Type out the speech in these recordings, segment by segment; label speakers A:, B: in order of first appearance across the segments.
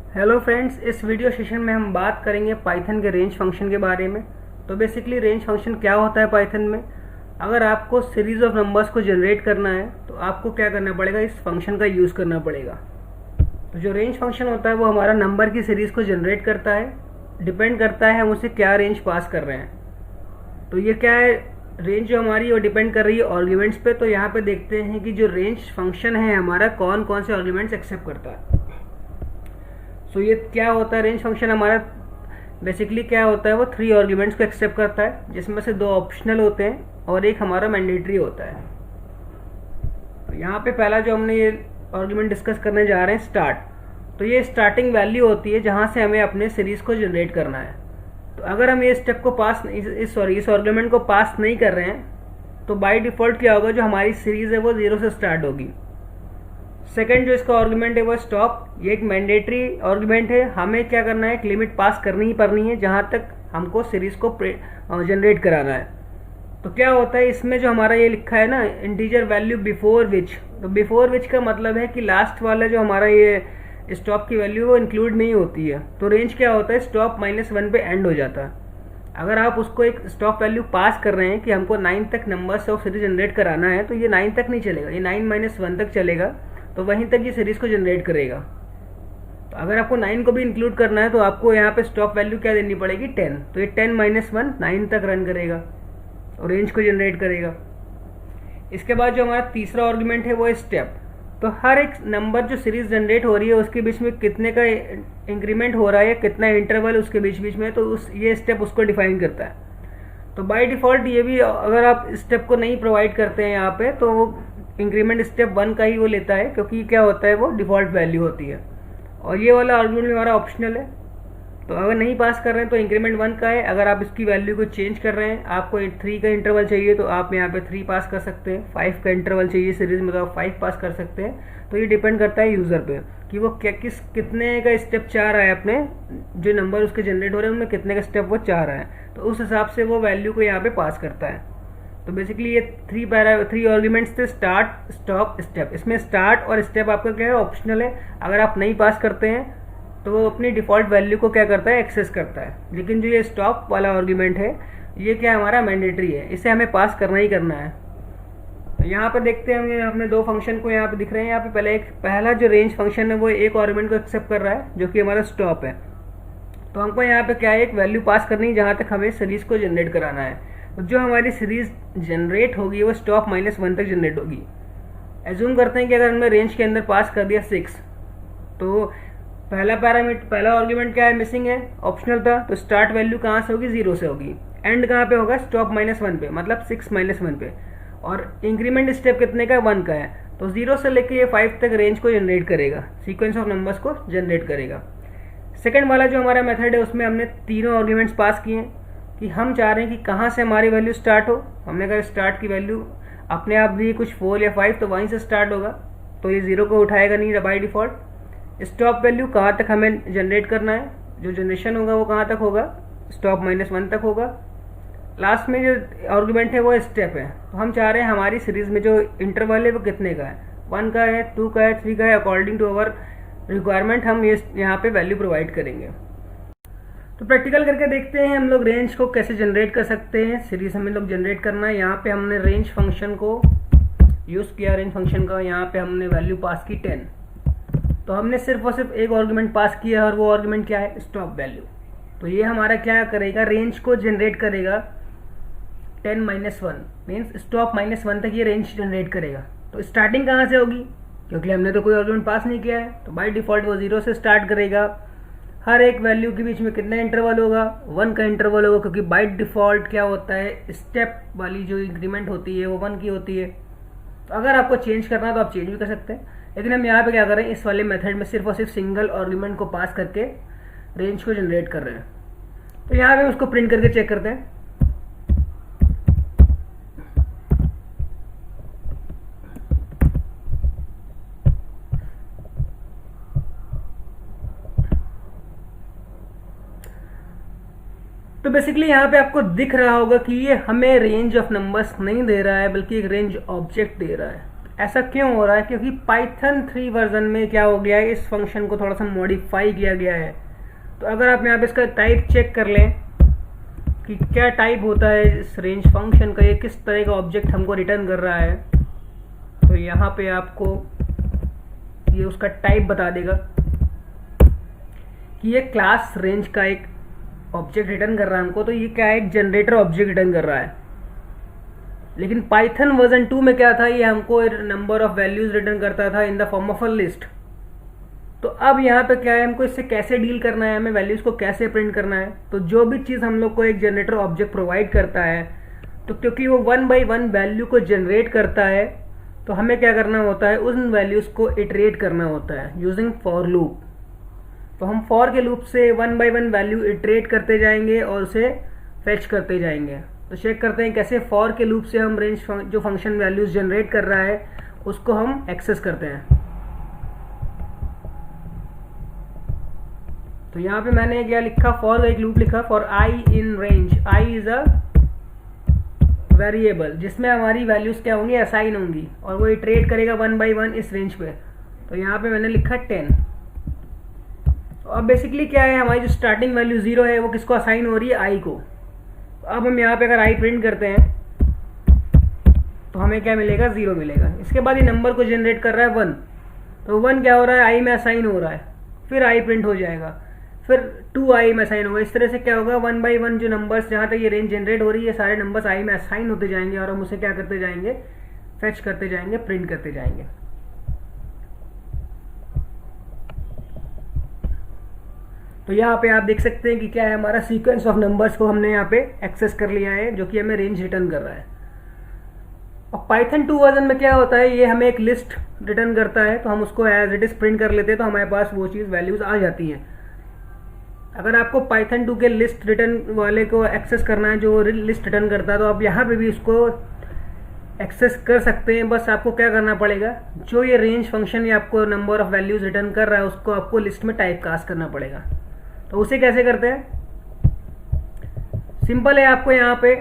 A: Hello friends, इस video session में हम बात करेंगे पाइथन के रेंज फंक्शन के बारे में। तो बेसिकली रेंज फंक्शन क्या होता है पाइथन में। अगर आपको सीरीज ऑफ नंबर्स को जनरेट करना है तो आपको क्या करना पड़ेगा, इस फंक्शन का यूज़ करना पड़ेगा। तो जो रेंज फंक्शन होता है वो हमारा नंबर की सीरीज़ को जनरेट करता है। डिपेंड करता है हम उसे क्या रेंज पास कर रहे हैं। तो ये क्या है, रेंज जो हमारी वो डिपेंड कर रही है आर्ग्यूमेंट्स पे। तो यहाँ पे देखते हैं कि जो रेंज फंक्शन है हमारा कौन कौन से आर्ग्यूमेंट्स एक्सेप्ट करता है। सो ये क्या होता है, रेंज फंक्शन हमारा बेसिकली क्या होता है, वो 3 आर्ग्यूमेंट्स को एक्सेप्ट करता है, जिसमें से 2 ऑप्शनल होते हैं और एक हमारा मैंडेटरी होता है। तो यहाँ पे पहला जो हमने ये आर्ग्यूमेंट डिस्कस करने जा रहे हैं, स्टार्ट। तो ये स्टार्टिंग वैल्यू होती है जहाँ से हमें अपने सीरीज को जनरेट करना है। तो अगर हम ये स्टेप को पास इस आर्ग्यूमेंट को पास नहीं कर रहे हैं तो बाय डिफॉल्ट क्या होगा, जो हमारी सीरीज है वो 0 से स्टार्ट होगी। सेकंड जो इसका आर्गुमेंट है वो स्टॉप। ये एक मैंडेटरी आर्गुमेंट है, हमें क्या करना है, एक लिमिट पास करनी ही पड़नी है जहां तक हमको सीरीज को जनरेट कराना है। तो क्या होता है इसमें, जो हमारा ये लिखा है ना, इंटीजर वैल्यू बिफोर विच। तो बिफोर विच का मतलब है कि लास्ट वाला जो हमारा ये स्टॉप की वैल्यू वो इंक्लूड नहीं होती है। तो रेंज क्या होता है, स्टॉप -1 पे एंड हो जाता है। अगर आप उसको एक स्टॉप वैल्यू पास कर रहे हैं कि हमको 9 तक नंबर ऑफ सीरीज जनरेट कराना है, तो ये 9 तक नहीं चलेगा, ये 9 - 1 तक चलेगा। तो वहीं तक ये सीरीज को जनरेट करेगा। तो अगर आपको 9 को भी इंक्लूड करना है तो आपको यहाँ पे स्टॉप वैल्यू क्या देनी पड़ेगी, 10। तो ये 10 - 1 9 तक रन करेगा और रेंज को जनरेट करेगा। इसके बाद जो हमारा तीसरा आर्गुमेंट है वो है स्टेप। तो हर एक नंबर जो सीरीज जनरेट हो रही है उसके बीच में कितने का इंक्रीमेंट हो रहा है, कितना इंटरवल उसके बीच बीच में, तो ये स्टेप उसको डिफाइन करता है। तो बाय डिफॉल्ट ये भी, अगर आप स्टेप को नहीं प्रोवाइड करते हैं यहाँ पे, तो वो इंक्रीमेंट स्टेप 1 का ही वो लेता है, क्योंकि क्या होता है वो डिफॉल्ट वैल्यू होती है। और ये वाला आर्गुमेंट हमारा ऑप्शनल है। तो अगर नहीं पास कर रहे हैं तो इंक्रीमेंट 1 का है। अगर आप इसकी वैल्यू को चेंज कर रहे हैं, आपको 3 का इंटरवल चाहिए तो आप यहाँ पे 3 पास कर सकते हैं। 5 का इंटरवल चाहिए सीरीज में तो आप 5 पास कर सकते हैं। तो ये डिपेंड करता है यूज़र पे कि वो कितने का स्टेप चाह रहा है, अपने जो नंबर उसके जनरेट हो रहे हैं उनमें कितने का स्टेप वो चाह रहा है। तो उस हिसाब से वो वैल्यू को यहाँ पे पास करता है। तो बेसिकली ये 3 आर्ग्यूमेंट्स थे, स्टार्ट, स्टॉप, स्टेप। इसमें स्टार्ट और स्टेप आपका क्या है, ऑप्शनल है। अगर आप नहीं पास करते हैं तो वो अपनी डिफ़ॉल्ट वैल्यू को क्या करता है, एक्सेस करता है। लेकिन जो ये स्टॉप वाला आर्ग्यूमेंट है ये क्या हमारा मैंडेटरी है, इसे हमें पास करना ही करना है। तो यहाँ पर देखते हैं हमने 2 फंक्शन को यहाँ पे दिख रहे हैं। यहाँ पे पहला जो रेंज फंक्शन है वो एक आर्ग्यूमेंट को एक्सेप्ट कर रहा है जो कि हमारा स्टॉप है। तो हमको यहाँ पे क्या है, एक वैल्यू पास करनी है जहाँ तक हमें सीरीज को जनरेट कराना है। तो जो हमारी सीरीज जनरेट होगी वो स्टॉप -1 तक जनरेट होगी। एज्यूम करते हैं कि अगर हमने रेंज के अंदर पास कर दिया 6, तो पहला आर्ग्यूमेंट क्या है, मिसिंग है, ऑप्शनल था। तो स्टार्ट वैल्यू कहाँ से होगी, 0 से होगी। एंड कहाँ पे होगा, स्टॉप -1 पे, मतलब 6 - 1 पे। और इंक्रीमेंट स्टेप कितने का, 1 का है। तो 0 से लेके ये 5 तक रेंज को जनरेट करेगा, सीक्वेंस ऑफ नंबर्स को जनरेट करेगा। सेकंड वाला जो हमारा मेथड है उसमें हमने तीनों आर्ग्यूमेंट्स पास किए हैं कि हम चाह रहे हैं कि कहाँ से हमारी वैल्यू स्टार्ट हो। हमने कहा स्टार्ट की वैल्यू अपने आप दी कुछ 4 या 5, तो वहीं से स्टार्ट होगा, तो ये 0 को उठाएगा नहीं बाई डिफॉल्ट। स्टॉप वैल्यू कहाँ तक हमें जनरेट करना है, जो जनरेशन होगा वो कहाँ तक होगा, स्टॉप -1 तक होगा। लास्ट में जो आर्ग्यूमेंट है वो स्टेप है। तो हम चाह रहे हैं हमारी सीरीज में जो इंटरवल है वो कितने का है, 1 का है, 2 का है, 3 का है। अकॉर्डिंग टू अवर रिक्वायरमेंट हम ये यहाँ पे वैल्यू प्रोवाइड करेंगे। तो प्रैक्टिकल करके देखते हैं हम लोग रेंज को कैसे जनरेट कर सकते हैं। सीरीज हमें लोग जनरेट करना है। यहाँ पे हमने रेंज फंक्शन को यूज़ किया, रेंज फंक्शन का यहाँ पे हमने वैल्यू पास की 10। तो हमने सिर्फ और सिर्फ एक आर्गुमेंट पास किया और वो आर्गुमेंट क्या है, स्टॉप वैल्यू। तो ये हमारा क्या करेगा, रेंज को जनरेट करेगा 10 - 1 मीन्स स्टॉप -1 तक ये रेंज जनरेट करेगा। तो स्टार्टिंग कहाँ से होगी, क्योंकि हमने तो कोई आर्गुमेंट पास नहीं किया है, तो बाय डिफॉल्ट वो 0 से स्टार्ट करेगा। हर एक वैल्यू के बीच में कितना इंटरवल होगा, 1 का इंटरवल होगा, क्योंकि बाय डिफॉल्ट क्या होता है, स्टेप वाली जो इंक्रीमेंट होती है वो 1 की होती है। तो अगर आपको चेंज करना है तो आप चेंज भी कर सकते हैं। लेकिन हम यहाँ पे क्या कर रहे हैं, इस वाले मेथड में सिर्फ और सिर्फ सिंगल आर्गुमेंट को पास करके रेंज को जनरेट कर रहे हैं। तो यहाँ पे उसको प्रिंट करके चेक करते हैं। तो बेसिकली यहाँ पे आपको दिख रहा होगा कि ये हमें रेंज ऑफ नंबर्स नहीं दे रहा है, बल्कि एक रेंज ऑब्जेक्ट दे रहा है। ऐसा क्यों हो रहा है? क्योंकि पाइथन 3 वर्जन में क्या हो गया है, इस फंक्शन को थोड़ा सा मॉडिफाई किया गया है। तो अगर आप यहाँ पे इसका टाइप चेक कर लें कि क्या टाइप होता है इस रेंज फंक्शन का, ये किस तरह का ऑब्जेक्ट हमको रिटर्न कर रहा है, तो यहाँ पे आपको ये उसका टाइप बता देगा कि ये क्लास रेंज का एक ऑब्जेक्ट रिटर्न कर रहा है हमको। तो ये क्या है, एक जनरेटर ऑब्जेक्ट रिटर्न कर रहा है। लेकिन पाइथन वर्जन 2 में क्या था, ये हमको नंबर ऑफ वैल्यूज रिटर्न करता था in the form of a list. तो अब यहाँ पे क्या है, हमको इससे कैसे डील करना है, हमें वैल्यूज को कैसे प्रिंट करना है। तो जो भी चीज़ हम लोग को एक जनरेटर ऑब्जेक्ट प्रोवाइड करता है, तो क्योंकि वो 1 by 1 वैल्यू को जनरेट करता है, तो हमें क्या करना होता है, उन वैल्यूज़ को इटरेट करना होता है यूजिंग फॉर लूप। तो हम फॉर के लूप से 1 by 1 वैल्यू इटरेट करते जाएंगे और उसे फेच करते जाएंगे। तो चेक करते हैं कैसे फॉर के लूप से हम रेंज जो फंक्शन वैल्यूज जनरेट कर रहा है उसको हम एक्सेस करते हैं। तो यहाँ पे मैंने क्या लिखा, फॉर एक लूप लिखा, for I in range. I is a variable जिसमें हमारी वैल्यूज क्या होंगी, असाइन होंगी, और वो इटरेट करेगा 1 by 1 इस रेंज पे। तो यहाँ पे मैंने लिखा 10। तो अब बेसिकली क्या है, हमारी जो स्टार्टिंग वैल्यू 0 है वो किसको असाइन हो रही है, आई को। तो अब हम यहाँ पे अगर आई प्रिंट करते हैं तो हमें क्या मिलेगा, 0 मिलेगा। इसके बाद ये नंबर को जनरेट कर रहा है 1, तो 1 क्या हो रहा है, आई में असाइन हो रहा है, फिर आई प्रिंट हो जाएगा, फिर 2 आई में असाइन होगा। इस तरह से क्या होगा, 1 by 1 जो नंबर्स जहाँ तक ये रेंज जनरेट हो रही है, सारे नंबर्स आई में असाइन होते जाएंगे और हम उसे क्या करते जाएंगे, फेच करते जाएंगे, प्रिंट करते जाएंगे। तो यहाँ पे आप देख सकते हैं कि क्या है, हमारा सीक्वेंस ऑफ नंबर्स को हमने यहाँ पे एक्सेस कर लिया है, जो कि हमें रेंज रिटर्न कर रहा है। और पाइथन 2 वर्जन में क्या होता है, ये हमें एक लिस्ट रिटर्न करता है, तो हम उसको एज इट इज प्रिंट कर लेते हैं, तो हमारे पास वो चीज़ वैल्यूज आ जाती हैं। अगर आपको पाइथन 2 के लिस्ट रिटर्न वाले को एक्सेस करना है, जो लिस्ट रिटर्न करता है, तो आप यहाँ पे भी उसको एक्सेस कर सकते हैं। बस आपको क्या करना पड़ेगा, जो ये रेंज फंक्शन या आपको नंबर ऑफ वैल्यूज रिटर्न कर रहा है उसको आपको लिस्ट में टाइप कास्ट करना पड़ेगा। तो उसे कैसे करते हैं, सिंपल है। आपको यहाँ पे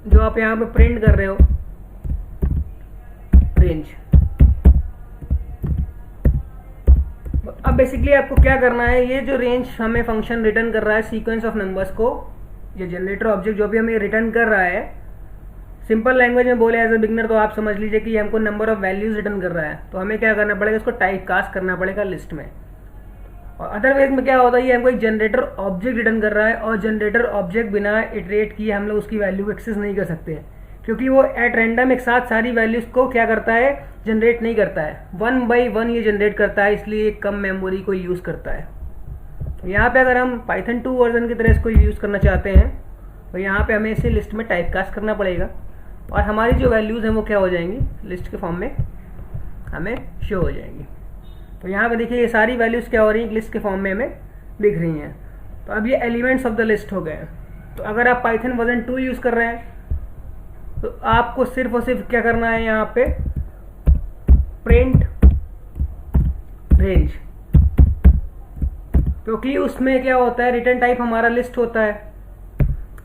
A: जो आप यहाँ पे प्रिंट कर रहे हो रेंज, अब बेसिकली आपको क्या करना है, ये जो रेंज हमें फंक्शन रिटर्न कर रहा है सीक्वेंस ऑफ नंबर्स को, ये जनरेटर ऑब्जेक्ट जो भी हमें रिटर्न कर रहा है, सिंपल लैंग्वेज में बोले एज ए बिगनर तो आप समझ लीजिए कि हमको नंबर ऑफ वैल्यूज रिटर्न कर रहा है। तो हमें क्या करना पड़ेगा, इसको टाइप कास्ट करना पड़ेगा लिस्ट में। और अदरवाइज में क्या होता है, ये हमको एक जनरेटर ऑब्जेक्ट रिटर्न कर रहा है, और जनरेटर ऑब्जेक्ट बिना इटरेट किए हम लोग उसकी वैल्यू को एक्सेस नहीं कर सकते, क्योंकि वो एट रैंडम एक साथ सारी वैल्यूज को क्या करता है, जनरेट नहीं करता है, 1 by 1 ये जनरेट करता है, इसलिए कम मेमोरी को यूज़ करता है। तो यहाँ पे अगर हम पाइथन 2 वर्जन की तरह इसको यूज़ करना चाहते हैं, तो यहाँ पे हमें इसे लिस्ट में टाइप कास्ट करना पड़ेगा, और हमारी जो वैल्यूज़ हैं वो क्या हो जाएंगी, लिस्ट के फॉर्म में हमें शो हो जाएंगी। तो यहाँ पे देखिए ये सारी वैल्यूज़ क्या हो रही हैं, लिस्ट के फॉर्म में हमें दिख रही हैं। तो अब ये एलिमेंट्स ऑफ द लिस्ट हो गए। तो अगर आप पाइथन वर्जन 2 यूज़ कर रहे हैं, तो आपको सिर्फ और सिर्फ क्या करना है, यहाँ पे प्रिंट रेंज, क्योंकि उसमें क्या होता है, रिटर्न टाइप हमारा लिस्ट होता है।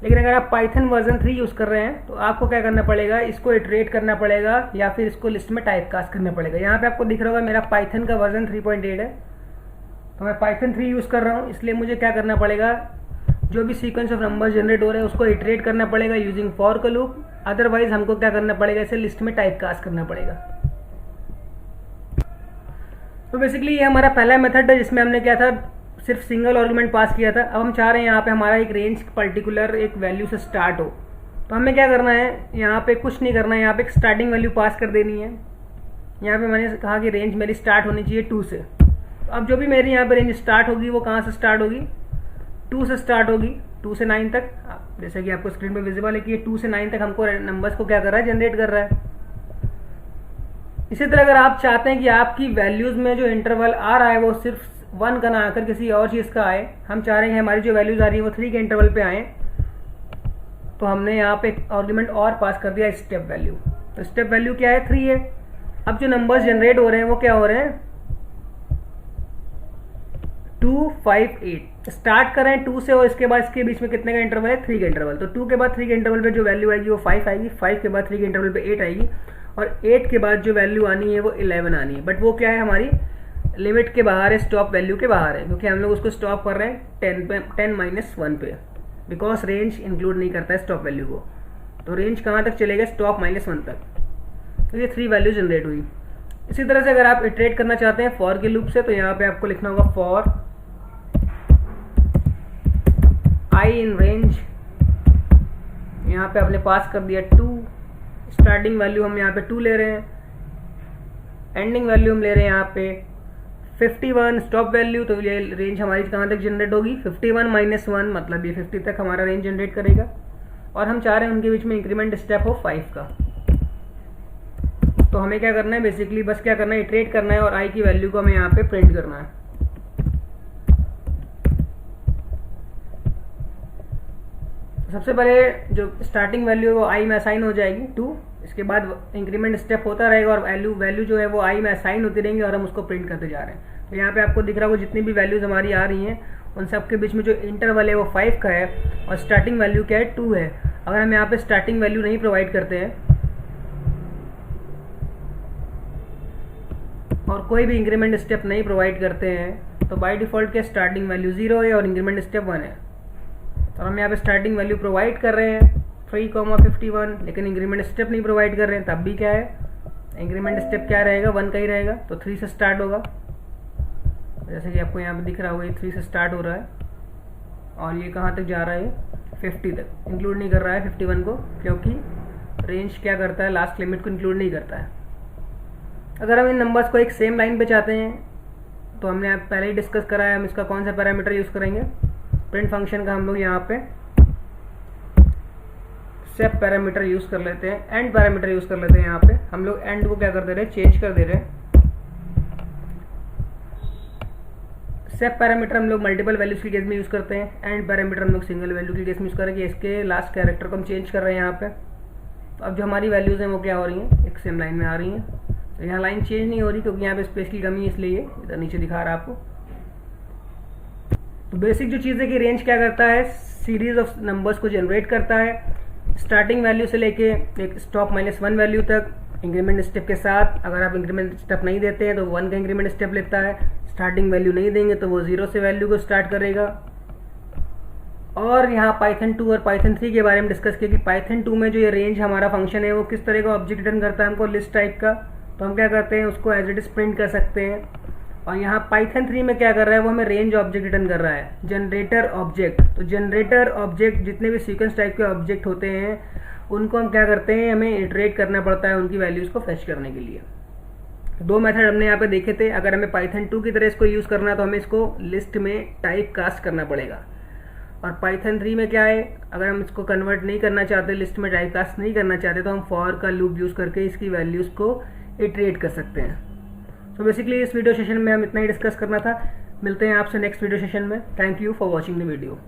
A: लेकिन अगर आप पाइथन वर्जन 3 यूज़ कर रहे हैं, तो आपको क्या करना पड़ेगा, इसको इटरेट करना पड़ेगा या फिर इसको लिस्ट में टाइप कास्ट करना पड़ेगा। यहाँ पे आपको दिख रहा होगा मेरा पाइथन का वर्जन 3.8 है, तो मैं पाइथन 3 यूज़ कर रहा हूँ, इसलिए मुझे क्या करना पड़ेगा, जो भी सीक्वेंस ऑफ नंबर जनरेट हो रहे हैं उसको इटरेट करना पड़ेगा यूजिंग फॉर का लूप। अदरवाइज हमको क्या करना पड़ेगा, इसे लिस्ट में टाइप कास्ट करना पड़ेगा। तो बेसिकली ये हमारा पहला मेथड है जिसमें हमने क्या था, सिर्फ सिंगल आर्गुमेंट पास किया था। अब हम चाह रहे हैं यहाँ पे हमारा एक रेंज पर्टिकुलर एक वैल्यू से स्टार्ट हो, तो हमें क्या करना है, यहाँ पे कुछ नहीं करना है, यहाँ पे एक स्टार्टिंग वैल्यू पास कर देनी है। यहाँ पे मैंने कहा कि रेंज मेरी स्टार्ट होनी चाहिए 2 से। तो अब जो भी मेरी यहाँ पे रेंज स्टार्ट होगी वो कहाँ से स्टार्ट होगी, 2 से स्टार्ट होगी, 2 से 9 तक। जैसे कि आपको स्क्रीन पे विजिबल है कि ये 2 से 9 तक हमको नंबर्स को क्या कर रहा है, जनरेट कर रहा है। इसी तरह अगर आप चाहते हैं कि आपकी वैल्यूज़ में जो इंटरवल आ रहा है वो सिर्फ 1 का ना आकर किसी और चीज़ का आए, हम चाह रहे हैं हमारी जो वैल्यूज़ आ रही है वो 3 के इंटरवल पे आए, तो हमने यहाँ पे एक आर्गुमेंट और पास कर दिया, स्टेप वैल्यू। तो स्टेप वैल्यू क्या है, 3 है। अब जो नंबर्स जनरेट हो रहे हैं वो क्या हो रहे हैं, 2, 5, 8। स्टार्ट करें 2 से और इसके बाद इसके बीच में कितने का इंटरवल है, 3 का इंटरवल। तो 2 के बाद 3 के इंटरवल पे जो वैल्यू आएगी वो 5 आएगी, 5 के बाद 3 के इंटरवल पे 8 आएगी, और 8 के बाद जो वैल्यू आनी है वो 11 आनी है। बट वो क्या है, हमारी लिमिट के बाहर है, स्टॉप वैल्यू के बाहर है, क्योंकि हम लोग उसको स्टॉप कर रहे हैं 10 - 1 पे, बिकॉज रेंज इंक्लूड नहीं करता है स्टॉप वैल्यू को। तो रेंज कहाँ तक चलेगा, स्टॉप -1 तक। तो ये 3 वैल्यू जनरेट हुई। इसी तरह से अगर आप इटरेट करना चाहते हैं फॉर के लूप से, तो यहाँ पे आपको लिखना होगा फॉर आई इन रेंज, यहाँ पे आपने पास कर दिया 2, स्टार्टिंग वैल्यू हम यहाँ पे 2 ले रहे हैं, एंडिंग वैल्यू हम ले रहे हैं यहाँ पे 51 स्टॉप वैल्यू। तो ये रेंज हमारी कहाँ तक जनरेट होगी, 51 - 1 मतलब ये 50 तक हमारा रेंज जनरेट करेगा। और हम चाह रहे हैं उनके बीच में इंक्रीमेंट स्टेप हो 5 का। तो हमें क्या करना है, बेसिकली बस क्या करना है, इटरेट करना है और आई की वैल्यू को हमें यहाँ पे प्रिंट करना है। सबसे पहले जो स्टार्टिंग वैल्यू है वो आई में असाइन हो जाएगी 2, इसके बाद इंक्रीमेंट स्टेप होता रहेगा और वैल्यू जो है वो आई में असाइन होती रहेंगी और हम उसको प्रिंट करते जा रहे हैं। तो यहाँ पे आपको दिख रहा होगा जितनी भी वैल्यूज हमारी आ रही हैं उन सब के बीच में जो इंटरवल है वो 5 का है और स्टार्टिंग वैल्यू क्या है, 2 है। अगर हम यहाँ पे स्टार्टिंग वैल्यू नहीं प्रोवाइड करते हैं और कोई भी इंक्रीमेंट स्टेप नहीं प्रोवाइड करते हैं, तो बाय डिफॉल्ट क्या स्टार्टिंग वैल्यू 0 है और इंक्रीमेंट स्टेप 1 है। तो हम यहाँ पे स्टार्टिंग वैल्यू प्रोवाइड कर रहे हैं 3,51, लेकिन इंक्रीमेंट स्टेप नहीं प्रोवाइड कर रहे हैं, तब भी क्या है, इंक्रीमेंट स्टेप क्या रहेगा, 1 का ही रहेगा। तो 3 से स्टार्ट होगा, जैसे कि आपको यहाँ पे दिख रहा होगा, ये 3 से स्टार्ट हो रहा है और ये कहाँ तक जा रहा है, 50 तक। इंक्लूड नहीं कर रहा है 51 को, क्योंकि रेंज क्या करता है, लास्ट लिमिट को इंक्लूड नहीं करता है। अगर हम इन नंबर्स को एक सेम लाइन पे चाहते हैं, तो हमने पहले ही डिस्कस करा है, हम इसका कौन सा पैरामीटर यूज़ करेंगे, प्रिंट फंक्शन का हम लोग यहाँ पे सेप पैरामीटर यूज़ कर लेते हैं, एंड पैरामीटर यूज़ कर लेते हैं। यहाँ पे हम लोग एंड को क्या कर दे रहे हैं, चेंज कर दे रहे हैं। सेप पैरामीटर हम लोग मल्टीपल वैल्यूज के केस में यूज़ करते हैं, एंड पैरामीटर हम लोग सिंगल वैल्यू के केस में यूज़ करेंगे। इसके लास्ट कैरेक्टर को हम चेंज कर रहे हैं यहाँ पे। तो अब जो हमारी वैल्यूज़ हैं वो क्या हो रही हैं, एक सेम लाइन में आ रही हैं। तो यहाँ लाइन चेंज नहीं हो रही क्योंकि यहाँ पे स्पेस की कमी है, इसलिए इधर नीचे दिखा रहा है आपको। तो बेसिक जो चीज़ है कि रेंज क्या करता है, सीरीज ऑफ नंबर्स को जनरेट करता है, स्टार्टिंग वैल्यू से लेके एक स्टॉप -1 वैल्यू तक इंक्रीमेंट स्टेप के साथ। अगर आप इंक्रीमेंट स्टेप नहीं देते हैं तो 1 का इंक्रीमेंट स्टेप लेता है, स्टार्टिंग वैल्यू नहीं देंगे तो वो 0 से वैल्यू को स्टार्ट करेगा। और यहाँ पाइथन 2 और पाइथन 3 के बारे में डिस्कस किया कि पाइथन 2 में जो ये रेंज हमारा फंक्शन है वो किस तरह का ऑब्जेक्ट रिटर्न करता है हमको, लिस्ट टाइप का। तो हम क्या करते हैं, उसको एज इट इज प्रिंट कर सकते हैं। और यहाँ पाइथन 3 में क्या कर रहा है, वो हमें रेंज ऑब्जेक्ट रिटर्न कर रहा है, जनरेटर ऑब्जेक्ट। तो जनरेटर ऑब्जेक्ट जितने भी सीक्वेंस टाइप के ऑब्जेक्ट होते हैं उनको हम क्या करते हैं, हमें इटरेट करना पड़ता है उनकी वैल्यूज़ को फेच करने के लिए। 2 मेथड हमने यहाँ पे देखे थे। अगर हमें पाइथन 2 की तरह इसको यूज़ करना है तो हमें इसको लिस्ट में टाइप कास्ट करना पड़ेगा। और पाइथन 3 में क्या है, अगर हम इसको कन्वर्ट नहीं करना चाहते, लिस्ट में टाइप कास्ट नहीं करना चाहते, तो हम फॉर का लूप यूज़ करके इसकी वैल्यूज़ को इटरेट कर सकते हैं। तो बेसिकली इस वीडियो सेशन में हम इतना ही डिस्कस करना था। मिलते हैं आपसे नेक्स्ट वीडियो सेशन में। Thank you for watching the video.